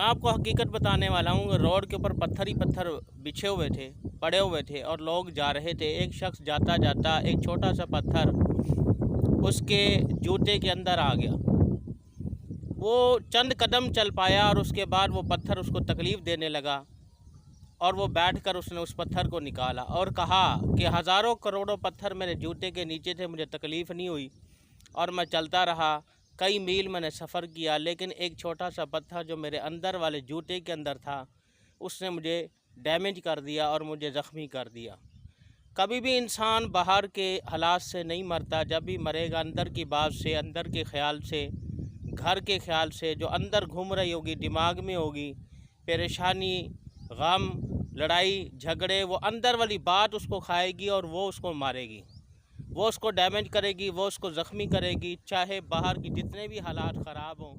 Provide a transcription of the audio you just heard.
मैं आपको हकीकत बताने वाला हूँ। रोड के ऊपर पत्थर ही पत्थर बिछे हुए थे, पड़े हुए थे और लोग जा रहे थे। एक शख्स जाता जाता एक छोटा सा पत्थर उसके जूते के अंदर आ गया। वो चंद कदम चल पाया और उसके बाद वो पत्थर उसको तकलीफ़ देने लगा और वो बैठकर उसने उस पत्थर को निकाला और कहा कि हज़ारों करोड़ों पत्थर मेरे जूते के नीचे थे, मुझे तकलीफ़ नहीं हुई और मैं चलता रहा। कई मील मैंने सफ़र किया, लेकिन एक छोटा सा पत्थर जो मेरे अंदर वाले जूते के अंदर था उसने मुझे डैमेज कर दिया और मुझे ज़ख्मी कर दिया। कभी भी इंसान बाहर के हालात से नहीं मरता, जब भी मरेगा अंदर की बात से, अंदर के ख़्याल से, घर के ख़्याल से जो अंदर घूम रही होगी, दिमाग में होगी, परेशानी, गम, लड़ाई झगड़े, वो अंदर वाली बात उसको खाएगी और वो उसको मारेगी, वो उसको डैमेज करेगी, वो उसको ज़ख्मी करेगी। चाहे बाहर की जितने भी हालात ख़राब हों,